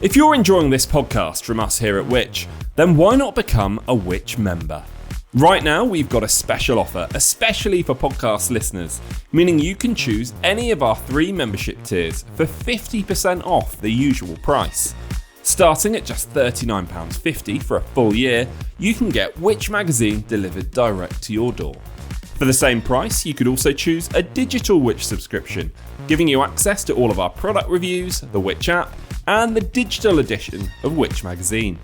If you're enjoying this podcast from us here at Which, then why not become a Which member? Right now, we've got a special offer, especially for podcast listeners, meaning you can choose any of our 3 membership tiers for 50% off the usual price. Starting at just £39.50 for a full year, you can get Which magazine delivered direct to your door. For the same price, you could also choose a digital Which subscription, giving you access to all of our product reviews, the Which app, and the digital edition of Which magazine.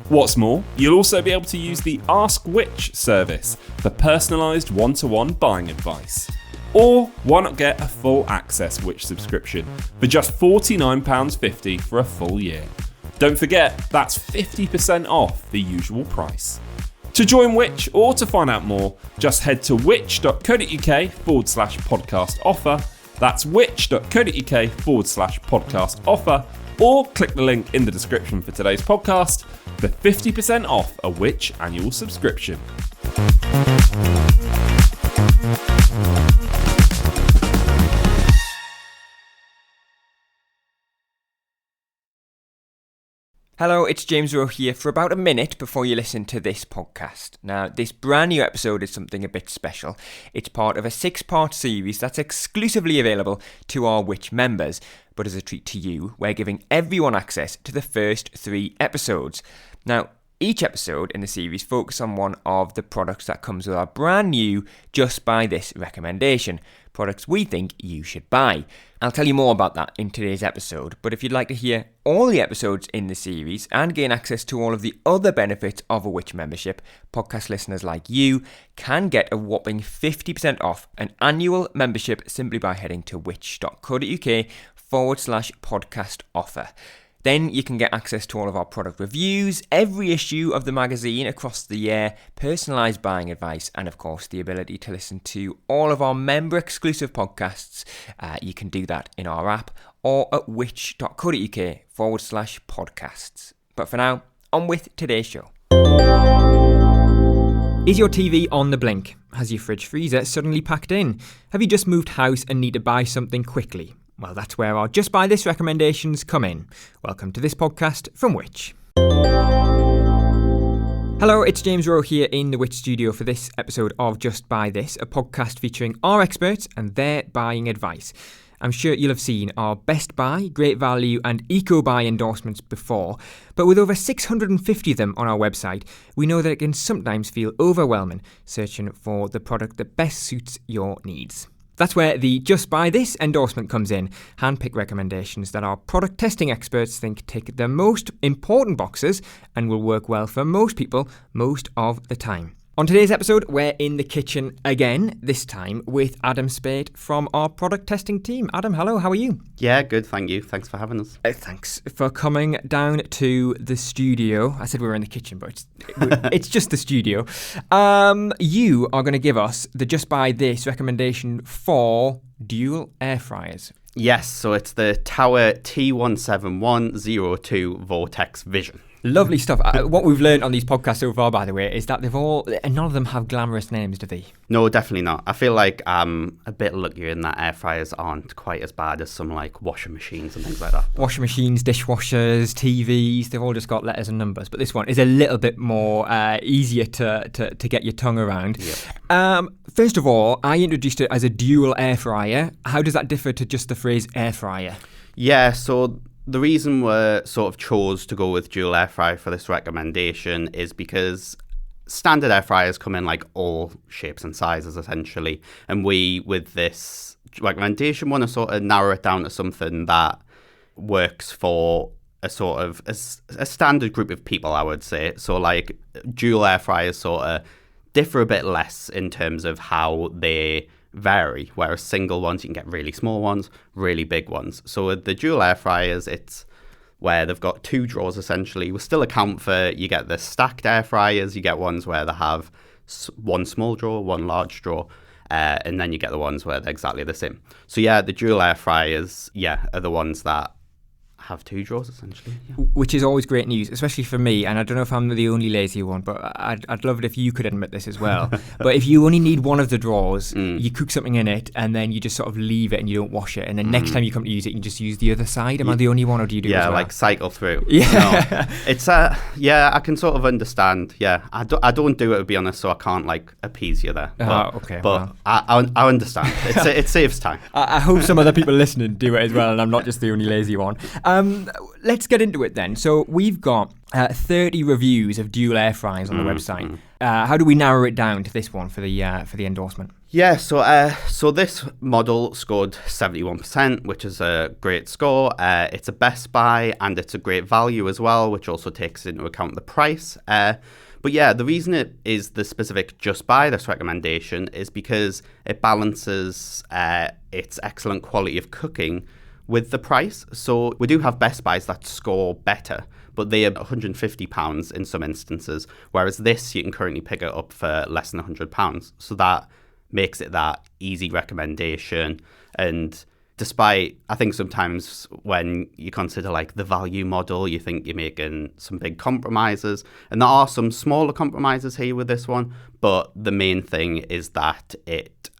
What's more, you'll also be able to use the Ask Which service for personalised one-to-one buying advice. Or why not get a full access Which subscription for just £49.50 for a full year? Don't forget, that's 50% off the usual price. To join Which or to find out more, just head to which.co.uk/podcast offer. That's which.co.uk/podcast offer, or click the link in the description for today's podcast for 50% off a Which annual subscription. Hello, it's James Rowe here for about a minute before you listen to this podcast. Now, this brand new episode is something a bit special. It's part of a 6-part series that's exclusively available to our Which members. But as a treat to you, we're giving everyone access to the first 3 episodes. Now, each episode in the series focuses on one of the products that comes with our brand new Just Buy This recommendation. Products we think you should buy. I'll tell you more about that in today's episode, but if you'd like to hear all the episodes in the series and gain access to all of the other benefits of a Which membership, podcast listeners like you can get a whopping 50% off an annual membership simply by heading to which.co.uk/podcast offer. Then you can get access to all of our product reviews, every issue of the magazine across the year, personalised buying advice, and of course the ability to listen to all of our member-exclusive podcasts. You can do that in our app or at which.co.uk/podcasts. But for now, on with today's show. Is your TV on the blink? Has your fridge freezer suddenly packed in? Have you just moved house and need to buy something quickly? Well, that's where our Just Buy This recommendations come in. Welcome to this podcast from Which. Hello, it's James Rowe here in the Which studio for this episode of Just Buy This, a podcast featuring our experts and their buying advice. I'm sure you'll have seen our Best Buy, Great Value and Eco Buy endorsements before, but with over 650 of them on our website, we know that it can sometimes feel overwhelming searching for the product that best suits your needs. That's where the Just Buy This endorsement comes in. Hand-picked recommendations that our product testing experts think tick the most important boxes and will work well for most people most of the time. On today's episode, we're in the kitchen again, this time with Adam Speight from our product testing team. Adam, hello, how are you? Yeah, good, thank you. Thanks for having us. Thanks for coming down to the studio. I said we were in the kitchen, but it's just the studio. You are going to give us the Just Buy This recommendation for dual air fryers. Yes, so it's the Tower T17102 Vortex Vision. Lovely stuff. What we've learned on these podcasts so far, by the way, is that none of them have glamorous names, do they? No, definitely not. I feel like I'm a bit luckier in that air fryers aren't quite as bad as some like washing machines and things like that. Washing machines, dishwashers, TVs, they've all just got letters and numbers. But this one is a little bit more easier to get your tongue around. Yep. First of all, I introduced it as a dual air fryer. How does that differ to just the phrase air fryer? Yeah, so the reason we sort of chose to go with dual air fryer for this recommendation is because standard air fryers come in like all shapes and sizes essentially, and we with this recommendation want to sort of narrow it down to something that works for a sort of a standard group of people, I would say. So like dual air fryers sort of differ a bit less in terms of how they vary, whereas single ones, you can get really small ones, really big ones. So with the dual air fryers, it's where they've got 2 drawers essentially. We still account for, you get the stacked air fryers, you get ones where they have 1 small drawer, 1 large drawer, and then you get the ones where they're exactly the same. So yeah, the dual air fryers, are the ones that have 2 drawers essentially. Yeah. Which is always great news, especially for me. And I don't know if I'm the only lazy one, but I'd love it if you could admit this as well. But if you only need one of the drawers, you cook something in it, and then you just sort of leave it and you don't wash it. And then next time you come to use it, you just use the other side. Am I the only one, or do you do it as well? Like cycle through. Yeah. No, it's I can sort of understand. Yeah, I don't do it, to be honest, so I can't like appease you there. Okay. But I understand. It saves time. I hope some other people listening do it as well, and I'm not just the only lazy one. Let's get into it then. So we've got 30 reviews of dual air fryers on the website. How do we narrow it down to this one for the endorsement? Yeah, so this model scored 71%, which is a great score. It's a best buy, and it's a great value as well, which also takes into account the price. But yeah, the reason it is the specific just buy this recommendation is because it balances its excellent quality of cooking with the price. So we do have best buys that score better, but they are £150 in some instances, whereas this you can currently pick it up for less than £100. So that makes it that easy recommendation. And despite, I think sometimes when you consider like the value model, you think you're making some big compromises, and there are some smaller compromises here with this one, but the main thing is that it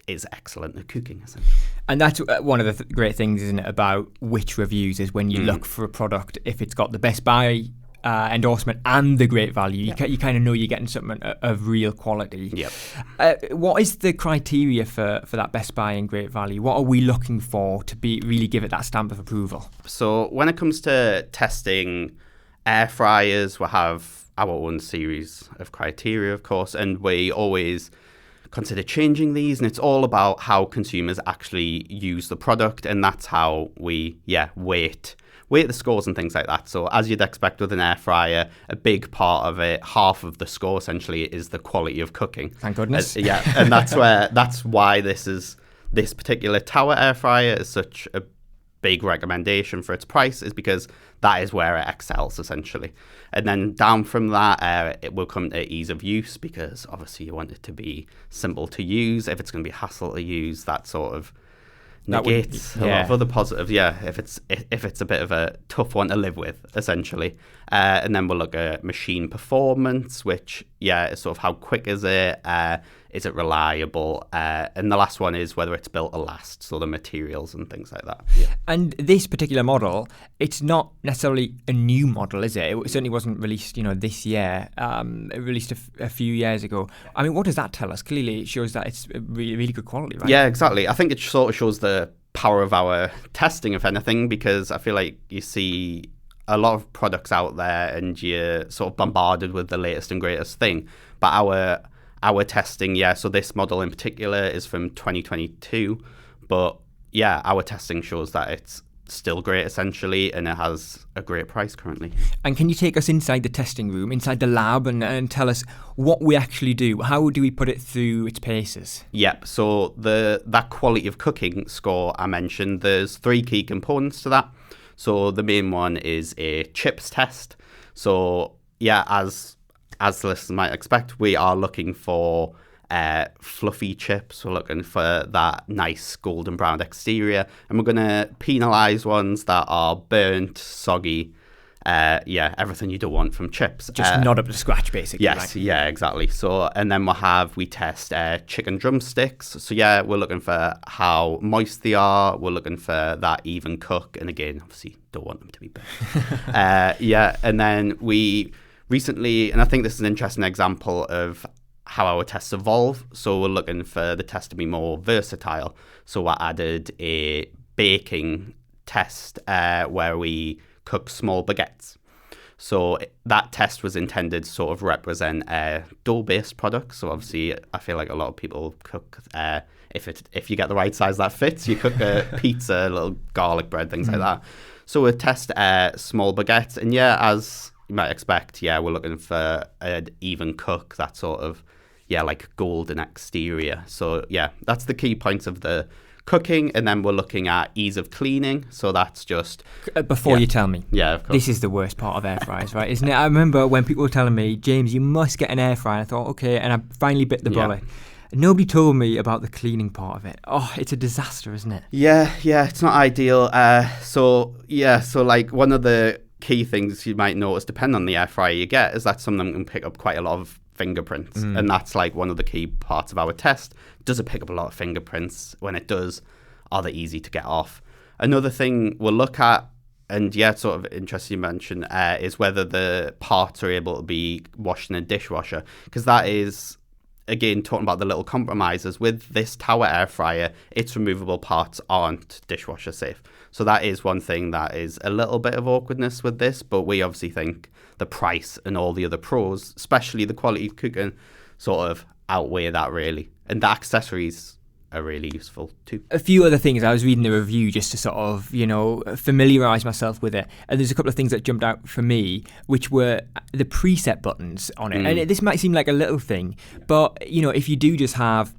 is excellent at cooking, essentially. And that's one of the great things, isn't it, about Which reviews, is when you look for a product, if it's got the best buy endorsement and the great value, you kind of know you're getting something of real quality. Yep. What is the criteria for that best buy and great value? What are we looking for to really give it that stamp of approval? So when it comes to testing air fryers, we have our own series of criteria, of course, and we always consider changing these, and it's all about how consumers actually use the product, and that's how we weight the scores and things like that. So as you'd expect with an air fryer, a big part of it, half of the score essentially, is the quality of cooking. Thank goodness. And that's why this particular Tower air fryer is such a big recommendation for its price, is because that is where it excels essentially. And then down from that, it will come to ease of use, because obviously you want it to be simple to use. If it's going to be hassle to use, that sort of negates a lot of other positives. If it's a bit of a tough one to live with, essentially. And then we'll look at machine performance, which is sort of how quick is it reliable, and the last one is whether it's built to last, so the materials and things like that. And this particular model, it's not necessarily a new model, is it? It certainly wasn't released this year. It released a few years ago. I mean, what does that tell us? Clearly it shows that it's really, really good quality, right? Yeah, exactly. I think it sort of shows the power of our testing, if anything, because I feel like you see a lot of products out there and you're sort of bombarded with the latest and greatest thing, but our testing, so this model in particular is from 2022, but our testing shows that it's still great essentially, and it has a great price currently. And can you take us inside the testing room, inside the lab, and tell us what we actually do? How do we put it through its paces? Yep, so that quality of cooking score I mentioned, there's 3 key components to that. So the main one is a chips test. So as the listeners might expect, we are looking for fluffy chips. We're looking for that nice golden brown exterior, and we're going to penalise ones that are burnt, soggy, everything you don't want from chips. Just not up to scratch, basically. Yes, right? Yeah, exactly. So, and then we test chicken drumsticks. So we're looking for how moist they are. We're looking for that even cook, and again, obviously, don't want them to be burnt. And then we recently, and I think this is an interesting example of how our tests evolve. So we're looking for the test to be more versatile. So I added a baking test where we cook small baguettes. So that test was intended to sort of represent dough-based products. So obviously, I feel like a lot of people cook, if you get the right size that fits, you cook a pizza, little garlic bread, things like that. So we test small baguettes, and as you might expect, we're looking for an even cook, that sort of, like golden exterior. So that's the key points of the cooking, and then we're looking at ease of cleaning. So that's just before you tell me, of course, this is the worst part of air fryers, right? Isn't it? I remember when people were telling me, James, you must get an air fryer. I thought, okay, and I finally bit the bullet. Nobody told me about the cleaning part of it. Oh, it's a disaster, isn't it? Yeah, it's not ideal. So like one of the key things you might notice, depending on the air fryer you get, is that some of them can pick up quite a lot of fingerprints. And that's like one of the key parts of our test. Does it pick up a lot of fingerprints? When it does, are they easy to get off? Another thing we'll look at, and yeah, it's sort of interesting you mentioned, is whether the parts are able to be washed in a dishwasher. Because that is, again, talking about the little compromises. With this Tower air fryer, its removable parts aren't dishwasher safe. So that is one thing that is a little bit of awkwardness with this. But we obviously think the price and all the other pros, especially the quality of cooking, sort of outweigh that really. And the accessories are really useful too. A few other things, I was reading the review just to sort of, familiarise myself with it. And there's a couple of things that jumped out for me, which were the preset buttons on it. And this might seem like a little thing, but, if you do just have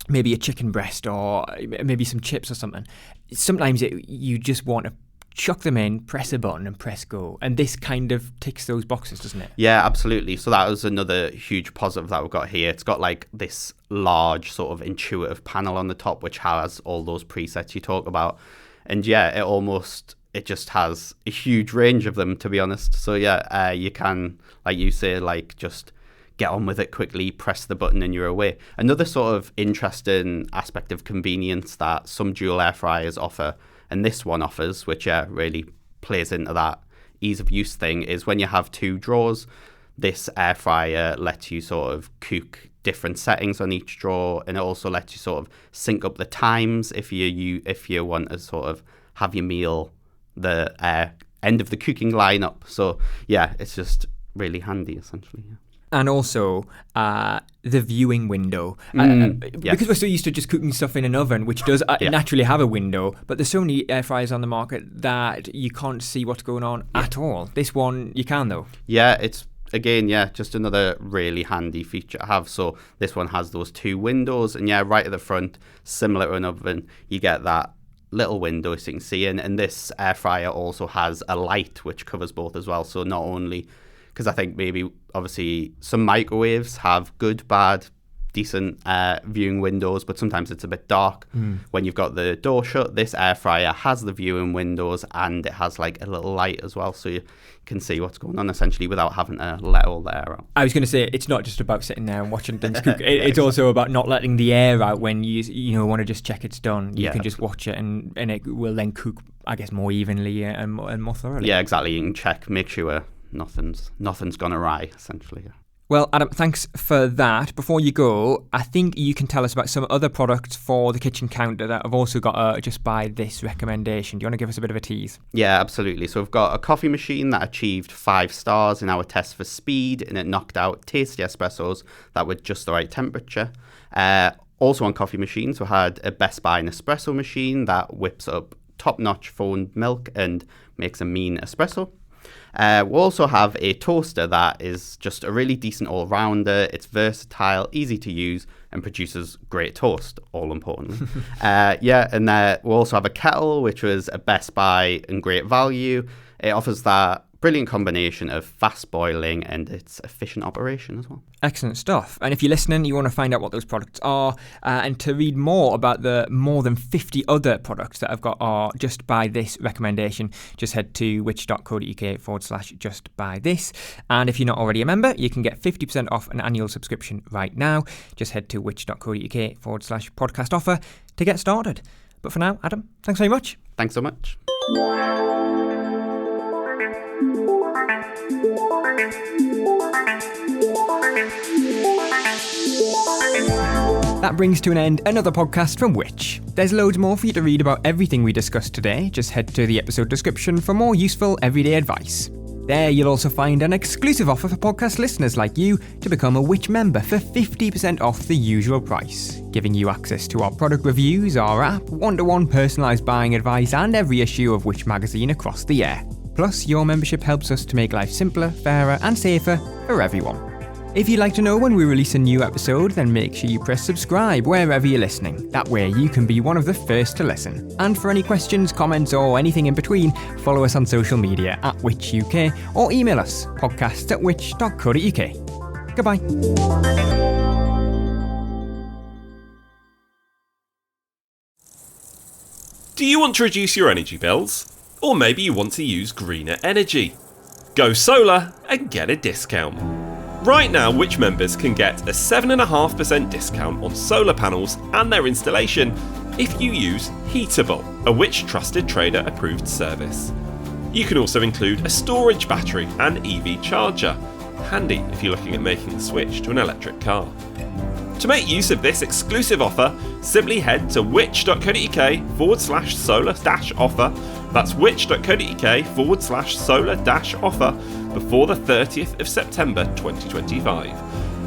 maybe a chicken breast or maybe some chips or something, sometimes you just want to chuck them in, press a button and press go. And this kind of ticks those boxes, doesn't it? Yeah, absolutely. So that was another huge positive that we've got here. It's got like this large sort of intuitive panel on the top, which has all those presets you talk about. And yeah, it just has a huge range of them, to be honest. So yeah, you can, like you say, like just get on with it quickly, press the button and you're away. Another sort of interesting aspect of convenience that some dual air fryers offer, and this one offers, which really plays into that ease of use thing, is when you have two drawers, this air fryer lets you sort of cook different settings on each drawer, and it also lets you sort of sync up the times if you want to sort of have your meal the end of the cooking lineup. So yeah, it's just really handy essentially. Yeah. And also the viewing window. Because we're so used to just cooking stuff in an oven, which does naturally have a window, but there's so many air fryers on the market that you can't see what's going on at all. This one, you can though. Yeah, it's, again, just another really handy feature to have. So this one has those two windows, and right at the front, similar to an oven, you get that little window so you can see in. And this air fryer also has a light which covers both as well. So not only, because I think maybe obviously some microwaves have good, bad, decent viewing windows, but sometimes it's a bit dark when you've got the door shut. This air fryer has the viewing windows and it has like a little light as well, so you can see what's going on essentially without having to let all the air out. I was going to say, it's not just about sitting there and watching things cook. It's also about not letting the air out when you want to just check it's done. You can just watch it and it will then cook, I guess, more evenly and more thoroughly. Yeah, exactly. You can check, make sure nothing's gone awry essentially. Well, Adam, thanks for that. Before you go, I think you can tell us about some other products for the kitchen counter that have also got Just Buy This recommendation. Do you want to give us a bit of a tease? Yeah, absolutely. So we've got a coffee machine that achieved 5 stars in our test for speed, and it knocked out tasty espressos that were just the right temperature. Also on coffee machines, we had a Best Buy Nespresso machine that whips up top-notch foamed milk and makes a mean espresso. We also have a toaster that is just a really decent all-rounder. It's versatile, easy to use, and produces great toast, all importantly. And we also have a kettle, which was a Best Buy and great value. It offers that brilliant combination of fast boiling and its efficient operation as well. Excellent stuff. And if you're listening, you want to find out what those products are, and to read more about the more than 50 other products that I've got are Just Buy This recommendation, just head to which.co.uk/Just Buy This. And if you're not already a member, you can get 50% off an annual subscription right now. Just head to which.co.uk/podcast offer to get started. But for now, Adam, thanks very much. Thanks so much. That brings to an end another podcast from Which. There's loads more for you to read about everything we discussed today. Just head to the episode description for more useful everyday advice. There you'll also find an exclusive offer for podcast listeners like you to become a Which member for 50% off the usual price, giving you access to our product reviews, our app, one-to-one personalised buying advice, and every issue of Which magazine across the year. Plus, your membership helps us to make life simpler, fairer, and safer for everyone. If you'd like to know when we release a new episode, then make sure you press subscribe wherever you're listening. That way you can be one of the first to listen. And for any questions, comments, or anything in between, follow us on social media @WhitchUK or email us podcasts@which.co.uk. Goodbye. Do you want to reduce your energy bills? Or maybe you want to use greener energy? Go solar and get a discount. Right now, Which members can get a 7.5% discount on solar panels and their installation if you use Heatable, a Which Trusted Trader approved service. You can also include a storage battery and EV charger, handy if you're looking at making the switch to an electric car. To make use of this exclusive offer, simply head to which.co.uk/solar-offer. That's which.co.uk/solar-offer before the 30th of September 2025.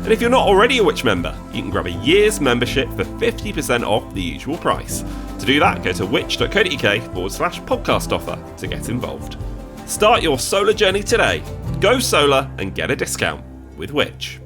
And if you're not already a Which member, you can grab a year's membership for 50% off the usual price. To do that, go to which.co.uk/podcast offer to get involved. Start your solar journey today. Go solar and get a discount with Which.